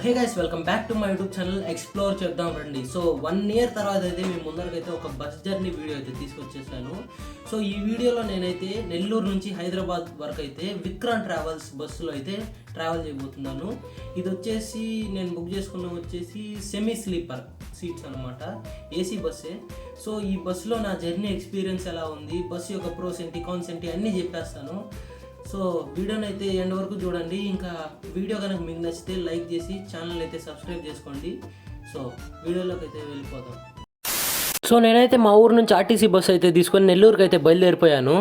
Hey guys, welcome back to my YouTube channel explore చేద్దాం రండి. So 1 year తర్వాత అయితే మీ ముందరకైతే ఒక బస్ జర్నీ వీడియో అయితే తీసుకొచ్చేసాను. సో ఈ వీడియోలో నేనైతే నెల్లూరు నుంచి హైదరాబాద్ వరకు అయితే విక్రాంత్ ట్రావెల్స్ బస్సులో అయితే ట్రావెల్ చేయబోతున్నాను. ఇది వచ్చేసి నేను బుక్ చేసుకున్న వచ్చేసి సెమీ స్లీపర్ సీట్స్ అనమాట, ఏసీ బస్సే. సో ఈ బస్సులో నా జర్నీ ఎక్స్పీరియన్స్ ఎలా ఉంది, బస్సు యొక్క ప్రోస్ ఏంటి కాన్స్ ఏంటి అన్నీ చెప్పేస్తాను. సో వీడియోని అయితే ఎండ్ వరకు చూడండి. ఇంకా వీడియో కనుక మీకు నచ్చితే లైక్ చేసి ఛానల్ అయితే సబ్స్క్రైబ్ చేసుకోండి. సో వీడియోలోకి అయితే వెళ్ళిపోదాం. సో నేనైతే మా ఊరు నుంచి ఆర్టీసీ బస్సు అయితే తీసుకొని నెల్లూరుకి అయితే బయలుదేరిపోయాను.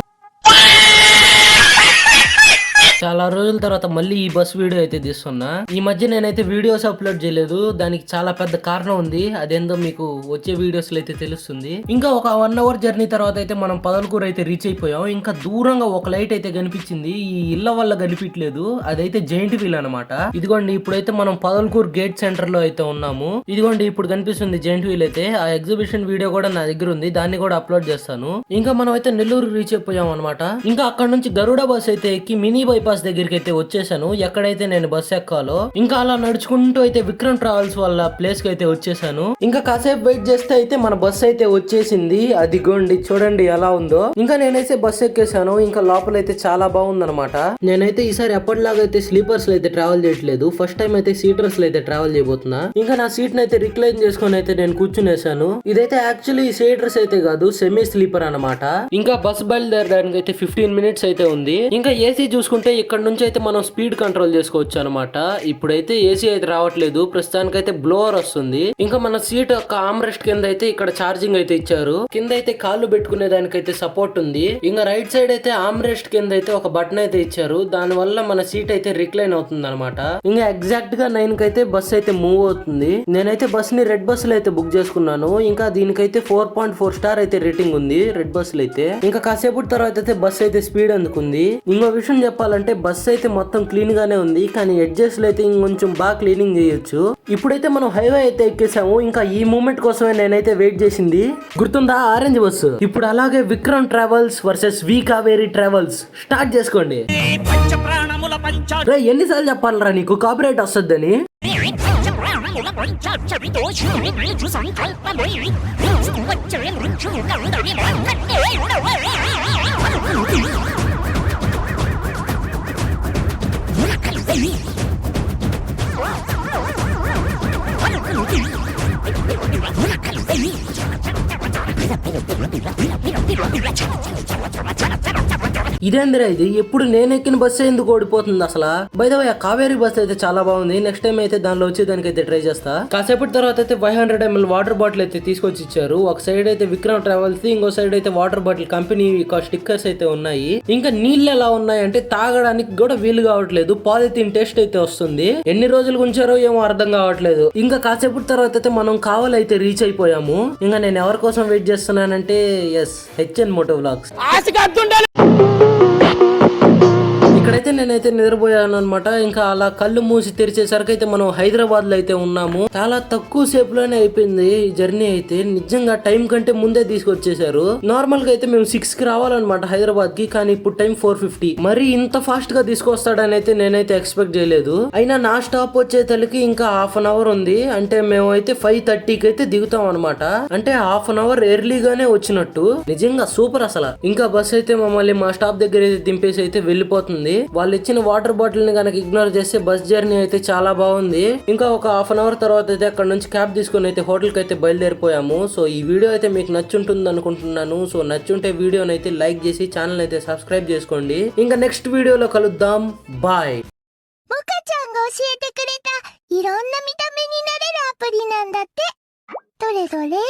చాలా రోజుల తర్వాత మళ్ళీ ఈ బస్ వీడియో అయితే తీస్తున్నా. ఈ మధ్య నేనైతే వీడియోస్ అప్లోడ్ చేయలేదు, దానికి చాలా పెద్ద కారణం ఉంది. అదేందో మీకు వచ్చే వీడియోస్ లో అయితే తెలుస్తుంది. ఇంకా ఒక 1 hour జర్నీ తర్వాత అయితే మనం పదలకూరు అయితే రీచ్ అయిపోయాం. ఇంకా దూరంగా ఒక లైట్ అయితే కనిపించింది, ఈ ఇళ్ల వల్ల కనిపించలేదు, అదైతే జైంట్ వీల్ అనమాట. ఇదిగోండి ఇప్పుడైతే మనం పదలకూరు గేట్ సెంటర్ లో అయితే ఉన్నాము. ఇదిగోండి ఇప్పుడు కనిపిస్తుంది జైంట్ వీల్ అయితే. ఆ ఎగ్జిబిషన్ వీడియో కూడా నా దగ్గర ఉంది, దాన్ని కూడా అప్లోడ్ చేస్తాను. ఇంకా మనం అయితే నెల్లూరు రీచ్ అయిపోయాం అనమాట. ఇంకా అక్కడ నుంచి గరుడ బస్ అయితే ఎక్కి మినీ బైపాస్ దగ్గరికి అయితే వచ్చేసాను, ఎక్కడైతే నేను బస్ ఎక్కాలో. ఇంకా అలా నడుచుకుంటూ అయితే విక్రమ్ ట్రావెల్స్ వాళ్ళ ప్లేస్ కి అయితే వచ్చేసాను. ఇంకా కాసేపు వెయిట్ చేస్తే అయితే మన బస్ అయితే వచ్చేసింది. అదిగోండి చూడండి ఎలా ఉందో. ఇంకా నేనైతే బస్ ఎక్కేసాను. ఇంకా లోపల అయితే చాలా బాగుందన్నమాట. నేనైతే ఈసారి ఎప్పటిలాగా అయితే స్లీపర్స్ లో అయితే ట్రావెల్ చేయట్లేదు, ఫస్ట్ టైం అయితే సీటర్స్ లో అయితే ట్రావెల్ చేయబోతున్నా. ఇంకా నా సీట్ అయితే రిక్లైన్ చేసుకొని అయితే నేను కూర్చునేసాను. ఇదైతే యాక్చువల్లీ సీటర్స్ అయితే కాదు, సెమీ స్లీపర్ అనమాట. ఇంకా బస్ బయలుదేరడానికి అయితే 15 minutes అయితే ఉంది. ఇంకా ఏసీ చూసుకుంటే ఇక్కడ నుంచి అయితే మనం స్పీడ్ కంట్రోల్ చేసుకోవచ్చు అనమాట. ఇప్పుడైతే ఏసీ అయితే రావట్లేదు, ప్రస్తుతానికి అయితే బ్లోవర్ వస్తుంది. ఇంకా మన సీట్ యొక్క ఆమ్రెస్ట్ కింద అయితే ఇక్కడ ఛార్జింగ్ అయితే ఇచ్చారు, కింద అయితే కాళ్ళు పెట్టుకునే దానికైతే సపోర్ట్ ఉంది. ఇంకా రైట్ సైడ్ అయితే ఆమ్రెస్ట్ కింద అయితే ఒక బటన్ అయితే ఇచ్చారు, దాని వల్ల మన సీట్ అయితే రిక్లైన్ అవుతుంది అనమాట. ఇంకా ఎగ్జాక్ట్ గా 9 కి అయితే బస్ అయితే మూవ్ అవుతుంది. నేనైతే బస్ ని రెడ్ బస్ లో అయితే బుక్ చేసుకున్నాను. ఇంకా దీనికైతే 4.4 స్టార్ అయితే రేటింగ్ ఉంది రెడ్ బస్ లో అయితే. ఇంకా కాసేపు తర్వాత అయితే బస్ అయితే స్పీడ్ అందుకుంది. ఇంకో విషయం చెప్పాలంటే బస్ అయితే మొత్తం క్లీన్ గానే ఉంది, కానీ ఎడ్జెస్ లో అయితే ఇంకొంచెం బాగా క్లీనింగ్ చేయొచ్చు. ఇప్పుడైతే మనం హైవే అయితే ఎక్కేసాము. ఇంకా ఈ మూమెంట్ కోసమే నేనైతే వెయిట్ చేసింది, గుర్తుందా ఆరెంజ్ బస్సు. ఇప్పుడు అలాగే విక్రమ్ ట్రావెల్స్ వర్సెస్ వి కావేరీ ట్రావెల్స్ స్టార్ట్ చేసుకోండి. ఎన్నిసార్లు చెప్పాలరా నీకు కాపీరైట్ వస్తుందని. ఇదేందిరా ఇది, ఎప్పుడు నేను ఎక్కిన బస్సు ఎందుకు ఓడిపోతుంది అసలు. బై ద వే ఆ కావేరీ బస్ అయితే చాలా బాగుంది, నెక్స్ట్ టైం అయితే దానిలో వచ్చేదానికి అయితే ట్రై చేస్తా. కాసేపటి తర్వాత అయితే 500 ml వాటర్ బాటిల్ అయితే తీసుకొచ్చి ఇచ్చారు. ఒక సైడ్ అయితే విక్రమ్ ట్రావెల్స్, ఇంకో సైడ్ అయితే వాటర్ బాటిల్ కంపెనీ స్టిక్కర్స్ అయితే ఉన్నాయి. ఇంకా నీళ్ళు ఎలా ఉన్నాయి అంటే తాగడానికి కూడా వీలు కావట్లేదు, పాలిథిన్ టేస్ట్ అయితే వస్తుంది. ఎన్ని రోజులు ఉంచారో ఏమో అర్థం కావట్లేదు. ఇంకా కాసేపటి తర్వాత అయితే మనం కావాలి అయితే రీచ్ అయిపోయాము. ఇంకా నేను ఎవరి కోసం వెయిట్ చేస్తున్నానంటే హెచ్ఎన్ మోటో వ్లాగ్స్. ఇక్కడైతే నేనైతే నిద్రపోయాను అనమాట. ఇంకా అలా కళ్ళు మూసి తెరిచేసరికి అయితే మనం హైదరాబాద్ లో అయితే ఉన్నాము. చాలా తక్కువ సేపు లోనే అయిపోయింది ఈ జర్నీ అయితే. నిజంగా టైం కంటే ముందే తీసుకొచ్చేసారు. నార్మల్ గా అయితే మేము 6 కి రావాలన్నమాట హైదరాబాద్ కి, కానీ ఇప్పుడు టైం 4:50. మరి ఇంత ఫాస్ట్ గా తీసుకొస్తాడని అయితే నేనైతే ఎక్స్పెక్ట్ చేయలేదు. అయినా నా స్టాప్ వచ్చే తలకి ఇంకా 1/2 hour ఉంది. అంటే మేము అయితే 5:30కి అయితే దిగుతాం అనమాట. అంటే 1/2 hour ఎర్లీగానే వచ్చినట్టు. నిజంగా సూపర్ అసలు. ఇంకా బస్ అయితే మమ్మల్ని మా స్టాప్ దగ్గర అయితే దింపేసి అయితే వెళ్ళిపోతుంది. వాళ్ళు ఇచ్చిన వాటర్ బాటిల్ ని కనుక ఇగ్నోర్ చేస్తే బస్ జర్నీ అయితే చాలా బాగుంది. ఇంకా ఒక 1/2 hour తర్వాత అయితే అక్కడ నుంచి క్యాబ్ తీసుకుని అయితే హోటల్ కి అయితే బయలుదేరిపోయాము. సో ఈ వీడియో అయితే మీకు నచ్చుంటుంది అనుకుంటున్నాను. సో నచ్చుంటే వీడియోని అయితే లైక్ చేసి ఛానల్ అయితే సబ్స్క్రైబ్ చేసుకోండి. ఇంకా నెక్స్ట్ వీడియోలో కలుద్దాం. బాయ్. モカちゃんが教えてくれたいろんな見た目になれるアプリなんだって。どれどれ？